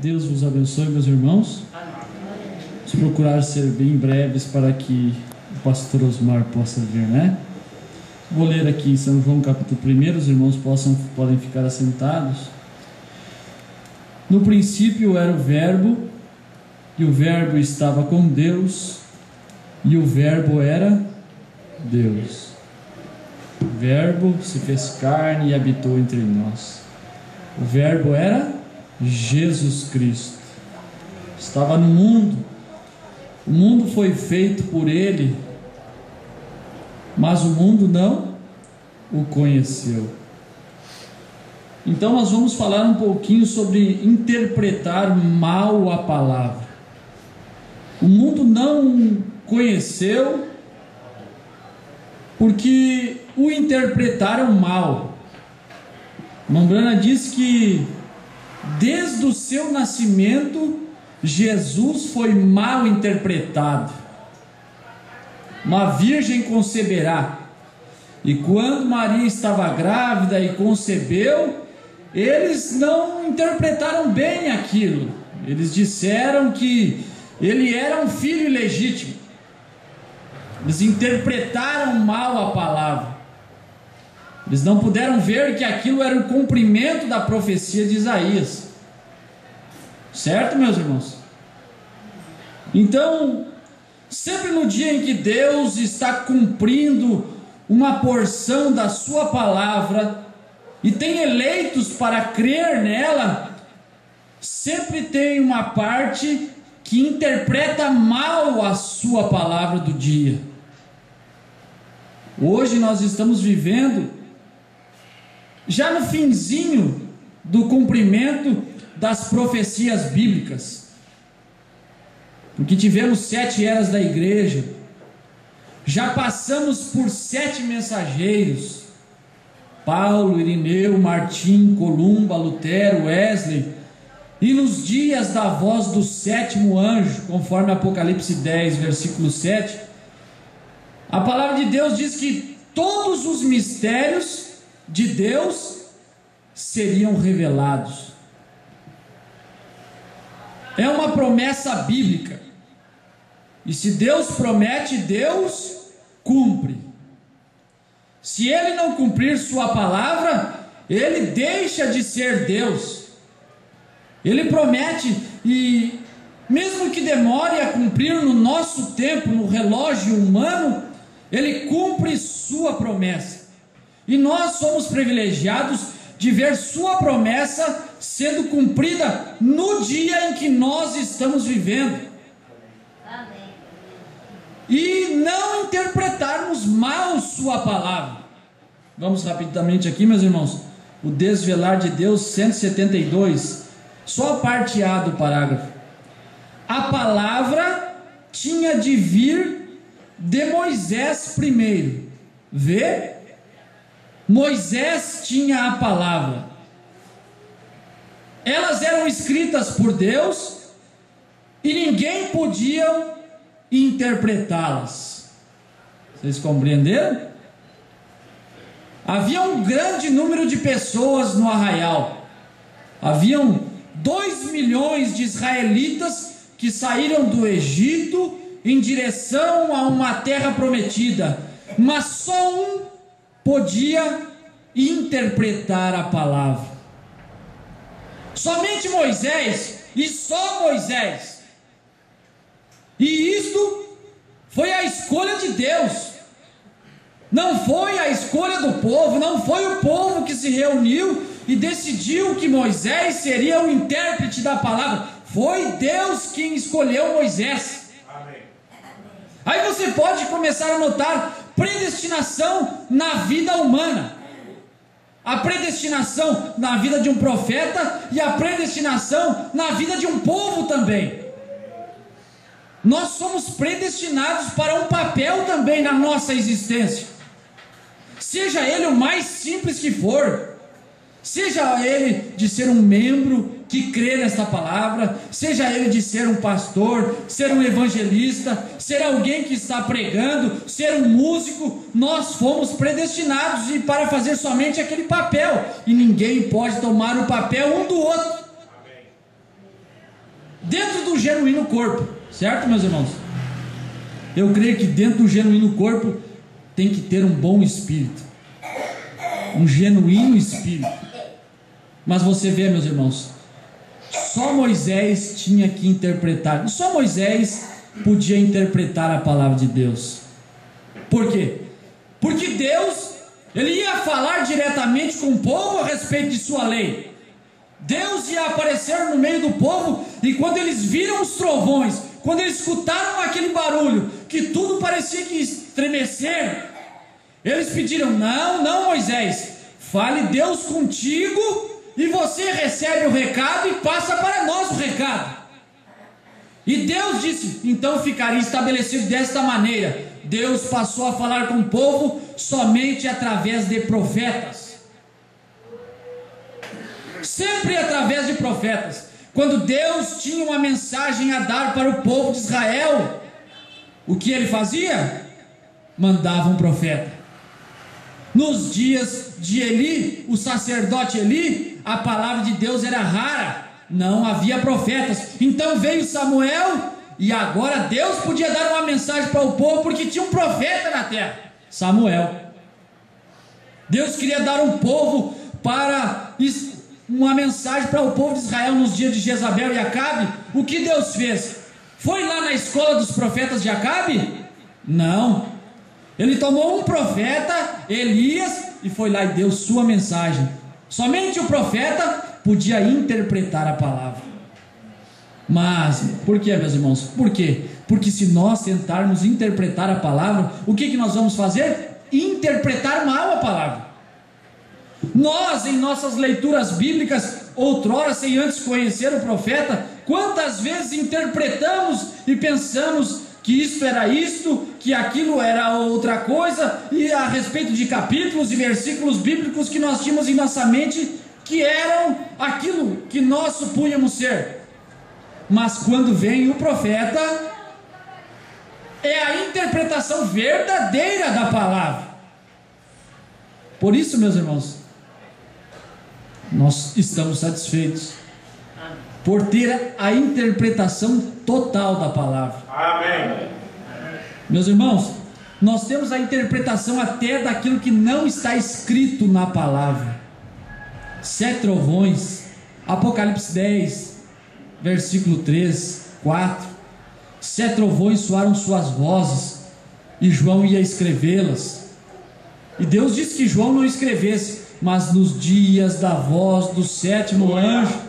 Deus vos abençoe, meus irmãos. Vamos procurar ser bem breves para que o pastor Osmar possa vir, né? Vou ler aqui em São João capítulo 1, os irmãos podem ficar assentados. No princípio era o Verbo, e o Verbo estava com Deus, e o Verbo era Deus. O Verbo se fez carne e habitou entre nós. O Verbo era Jesus Cristo. Estava no mundo. O mundo foi feito por Ele, mas o mundo não o conheceu. Então nós vamos falar um pouquinho sobre interpretar mal a palavra. O mundo não conheceu porque o interpretaram mal. Mambrana diz que desde o seu nascimento Jesus foi mal interpretado. Uma virgem conceberá. E quando Maria estava grávida e concebeu, eles não interpretaram bem aquilo. Eles disseram que ele era um filho ilegítimo. Eles interpretaram mal a palavra. Eles não puderam ver que aquilo era o cumprimento da profecia de Isaías. Certo, meus irmãos? Então, sempre no dia em que Deus está cumprindo uma porção da sua palavra e tem eleitos para crer nela, sempre tem uma parte que interpreta mal a sua palavra do dia. Hoje nós estamos vivendo já no finzinho do cumprimento das profecias bíblicas, porque tivemos 7 eras da igreja, já passamos por 7 mensageiros: Paulo, Irineu, Martim, Columba, Lutero, Wesley, e nos dias da voz do 7º anjo, conforme Apocalipse 10, versículo 7, a palavra de Deus diz que todos os mistérios de Deus seriam revelados. É uma promessa bíblica, e se Deus promete, Deus cumpre. Se Ele não cumprir sua palavra, Ele deixa de ser Deus. Ele promete, e mesmo que demore a cumprir no nosso tempo, no relógio humano, Ele cumpre sua promessa. E nós somos privilegiados de ver sua promessa sendo cumprida no dia em que nós estamos vivendo. Amém. E não interpretarmos mal sua palavra. Vamos rapidamente aqui, meus irmãos. O desvelar de Deus, 172, só a parte A do parágrafo. A palavra tinha de vir de Moisés primeiro. Vê? Moisés tinha a palavra. Elas eram escritas por Deus e ninguém podia interpretá-las. Vocês compreenderam? Havia um grande número de pessoas no arraial. Haviam 2 milhões de israelitas que saíram do Egito em direção a uma terra prometida, mas só um podia interpretar a palavra. Somente Moisés, e só Moisés. E isto foi a escolha de Deus. Não foi a escolha do povo, não foi o povo que se reuniu e decidiu que Moisés seria o intérprete da palavra. Foi Deus quem escolheu Moisés. Amém. Aí você pode começar a notar predestinação na vida humana. A predestinação na vida de um profeta e a predestinação na vida de um povo também. Nós somos predestinados para um papel também na nossa existência. Seja ele o mais simples que for, seja ele de ser um membro que crê nesta palavra, seja ele de ser um pastor, ser um evangelista, ser alguém que está pregando, ser um músico, nós fomos predestinados e para fazer somente aquele papel, e ninguém pode tomar o papel um do outro. genuíno corpo, certo, meus irmãos? Eu creio que dentro do genuíno corpo tem que ter um bom espírito, um genuíno espírito. Mas você vê, meus irmãos, só Moisés tinha que interpretar, só Moisés podia interpretar a palavra de Deus. Por quê? Porque Deus, ele ia falar diretamente com o povo a respeito de sua lei. Deus ia aparecer no meio do povo, e quando eles viram os trovões, quando eles escutaram aquele barulho, que tudo parecia que estremecer, eles pediram: não, Moisés, fale Deus contigo, e você recebe o recado e passa para nós o recado. E Deus disse: então ficaria estabelecido desta maneira. Deus passou a falar com o povo somente através de profetas. Sempre através de profetas. Quando Deus tinha uma mensagem a dar para o povo de Israel, o que ele fazia? Mandava um profeta. Nos dias de Eli, o sacerdote Eli, a palavra de Deus era rara, não havia profetas. Então veio Samuel, e agora Deus podia dar uma mensagem para o povo, porque tinha um profeta na terra, Samuel. Deus queria dar um povo para uma mensagem para o povo de Israel nos dias de Jezabel e Acabe. O que Deus fez? Foi lá na escola dos profetas de Acabe? Não. Ele tomou um profeta, Elias, e foi lá e deu sua mensagem. Somente o profeta podia interpretar a palavra. Mas, por que, meus irmãos? Por quê? Porque se nós tentarmos interpretar a palavra, o que nós vamos fazer? Interpretar mal a palavra. Nós, em nossas leituras bíblicas, outrora, sem antes conhecer o profeta, quantas vezes interpretamos e pensamos que isto era isto, que aquilo era outra coisa, e a respeito de capítulos e versículos bíblicos que nós tínhamos em nossa mente, que eram aquilo que nós supunhamos ser. Mas quando vem o profeta, é a interpretação verdadeira da palavra. Por isso, meus irmãos, nós estamos satisfeitos por ter a interpretação total da palavra. Amém. Meus irmãos, nós temos a interpretação até daquilo que não está escrito na palavra. 7 trovões, Apocalipse 10, versículo 3, 4. 7 trovões soaram suas vozes, e João ia escrevê-las. E Deus disse que João não escrevesse, mas nos dias da voz do 7º anjo,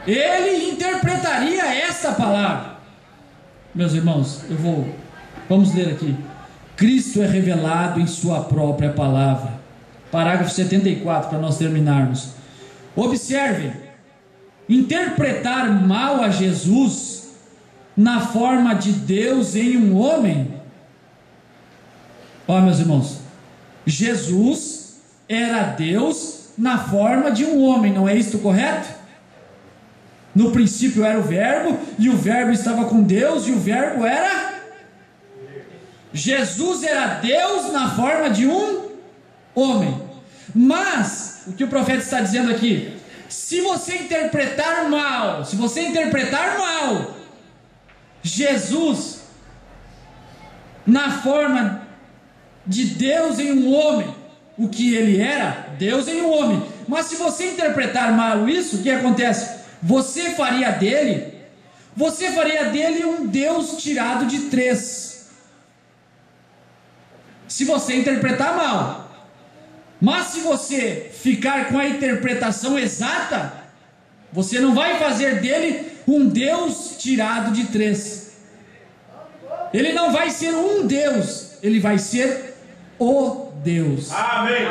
ele interpretaria esta palavra. Meus irmãos, vamos ler aqui. Cristo é revelado em sua própria palavra. Parágrafo 74, para nós terminarmos. Observem, interpretar mal a Jesus na forma de Deus em um homem. Ó, meus irmãos, Jesus era Deus na forma de um homem, não é isto correto? No princípio era o verbo, e o verbo estava com Deus, e o verbo era... Jesus era Deus na forma de um homem. Mas, o que o profeta está dizendo aqui? Se você interpretar mal Jesus na forma de Deus em um homem, o que ele era, Deus em um homem. Mas se você interpretar mal isso, o que acontece? Você faria dele um Deus tirado de 3. Se você interpretar mal. Mas se você ficar com a interpretação exata, você não vai fazer dele um Deus tirado de 3. Ele não vai ser um Deus, ele vai ser o Deus. Amém.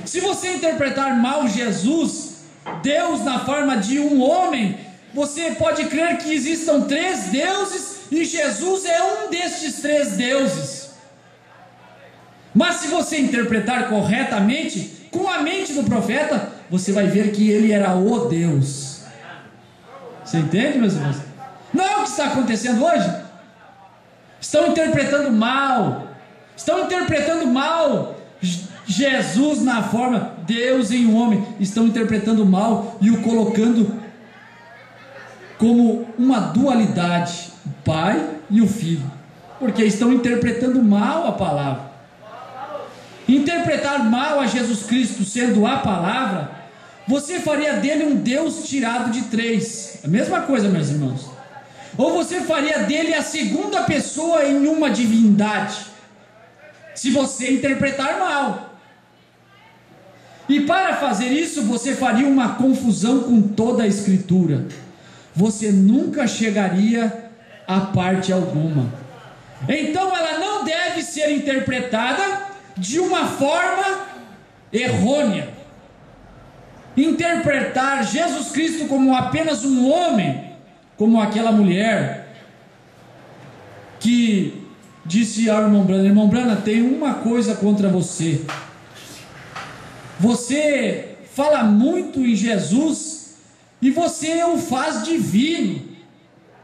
Se você interpretar mal Jesus, Deus na forma de um homem, você pode crer que existam 3 deuses, e Jesus é um destes 3 deuses. Mas se você interpretar corretamente, com a mente do profeta, você vai ver que ele era o Deus. Você entende, meus irmãos? Não é o que está acontecendo hoje? Estão interpretando mal. Jesus na forma Deus em um homem. Estão interpretando mal e o colocando como uma dualidade, o Pai e o Filho, porque estão interpretando mal a palavra. Interpretar mal a Jesus Cristo sendo a palavra, você faria dele um Deus tirado de três. A mesma coisa, meus irmãos. Ou você faria dele a segunda pessoa em uma divindade, se você interpretar mal. E para fazer isso, você faria uma confusão com toda a Escritura. Você nunca chegaria a parte alguma. Então ela não deve ser interpretada de uma forma errônea. Interpretar Jesus Cristo como apenas um homem, como aquela mulher que disse ao irmão Brana: irmão Brana, tem uma coisa contra você. Você fala muito em Jesus e você o faz divino.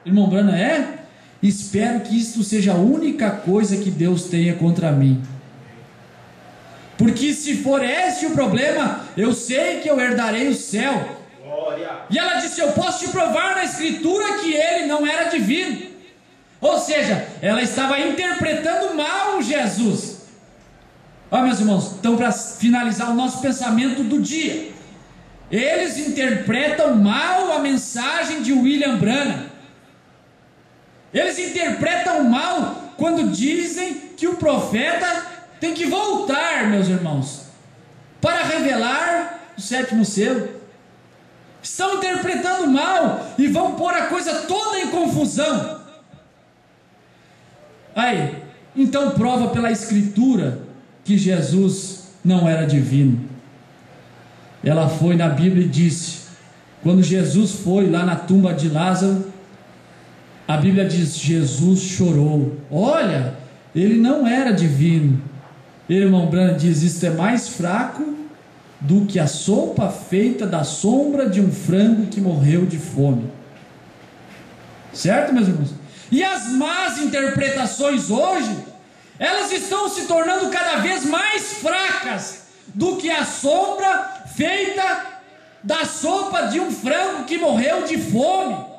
Irmão Brana, espero que isto seja a única coisa que Deus tenha contra mim. Porque se for este o problema, eu sei que eu herdarei o céu. Glória. E ela disse: eu posso te provar na Escritura que ele não era divino. Ou seja, ela estava interpretando mal Jesus. Olha, meus irmãos, então, para finalizar o nosso pensamento do dia, eles interpretam mal a mensagem de William Branham. Eles interpretam mal quando dizem que o profeta tem que voltar, meus irmãos, para revelar o sétimo selo. Estão interpretando mal e vão pôr a coisa toda em confusão. Aí, então prova pela Escritura que Jesus não era divino. Ela foi na Bíblia e disse, quando Jesus foi lá na tumba de Lázaro, a Bíblia diz: Jesus chorou. Olha, ele não era divino. Irmão Branham diz: isto é mais fraco do que a sopa feita da sombra de um frango que morreu de fome. Certo, meus irmãos? E as más interpretações hoje, elas estão se tornando cada vez mais fracas do que a sombra feita da sopa de um frango que morreu de fome.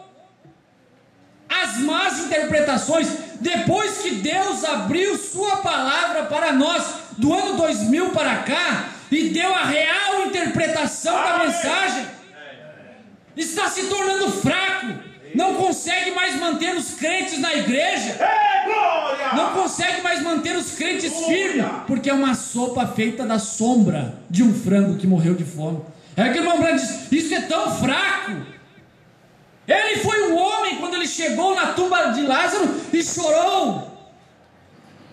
As más interpretações, depois que Deus abriu sua palavra para nós, do ano 2000 para cá, e deu a real interpretação da mensagem, está se tornando fraco. Não consegue mais manter os crentes na igreja, não consegue mais manter os crentes firmes, porque é uma sopa feita da sombra de um frango que morreu de fome. É que o irmão Branham diz: isso é tão fraco. Ele foi um homem quando ele chegou na tumba de Lázaro e chorou.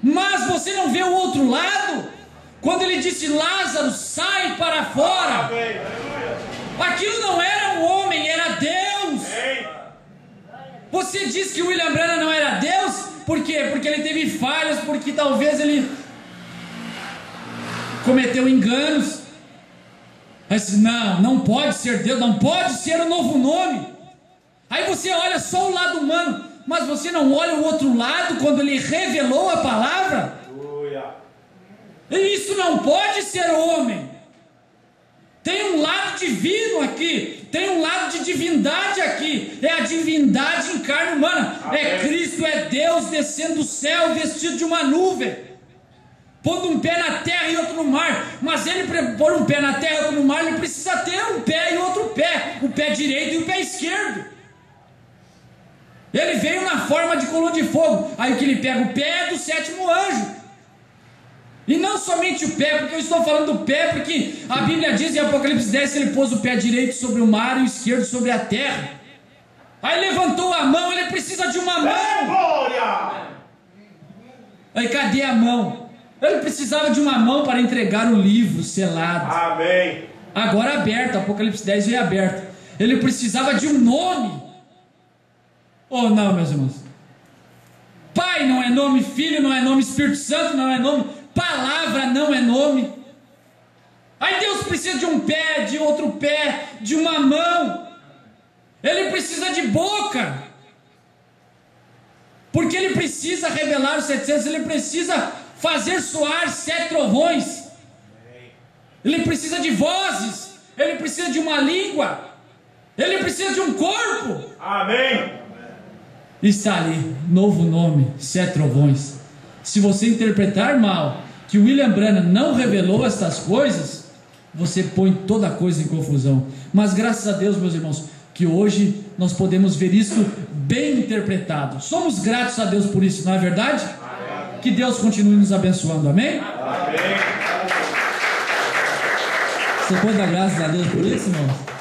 Mas você não vê o outro lado? Quando ele disse: Lázaro, sai para fora. Aquilo não era um homem, era Deus. Você diz que o William Branham não era Deus? Por quê? Porque ele teve falhas, porque talvez ele cometeu enganos. Mas não pode ser Deus, não pode ser um novo nome. Aí você olha só o lado humano, mas você não olha o outro lado quando ele revelou a palavra. E isso não pode ser homem. Tem um lado divino aqui, tem um lado de divindade aqui. É a divindade em carne humana. É Cristo, é Deus descendo do céu vestido de uma nuvem, pondo um pé na terra e outro no mar. Mas ele, para pôr um pé na terra e outro no mar, ele precisa ter um pé e outro pé, o pé direito e o pé esquerdo. Ele veio na forma de coluna de fogo. Aí que ele pega o pé do sétimo anjo. E não somente o pé, porque eu estou falando do pé, porque a Bíblia diz em Apocalipse 10 que ele pôs o pé direito sobre o mar e o esquerdo sobre a terra. Aí levantou a mão, ele precisa de uma mão. Aí cadê a mão? Ele precisava de uma mão para entregar o livro selado. Amém. Agora aberto, Apocalipse 10 veio aberto. Ele precisava de um nome. Ou não, meus irmãos? Pai não é nome, Filho não é nome, Espírito Santo não é nome, palavra não é nome. Aí Deus precisa de um pé, de outro pé, de uma mão. Ele precisa de boca, porque ele precisa revelar os 700, ele precisa fazer soar 7 trovões. Ele precisa de vozes, ele precisa de uma língua. Ele precisa de um corpo. Amém. Está ali, novo nome, Sete Trovões. Se você interpretar mal que William Branham não revelou estas coisas, você põe toda a coisa em confusão. Mas graças a Deus, meus irmãos, que hoje nós podemos ver isso bem interpretado. Somos gratos a Deus por isso, não é verdade? Amém. Que Deus continue nos abençoando, amém? Amém. Você pode dar graças a Deus por isso, irmãos?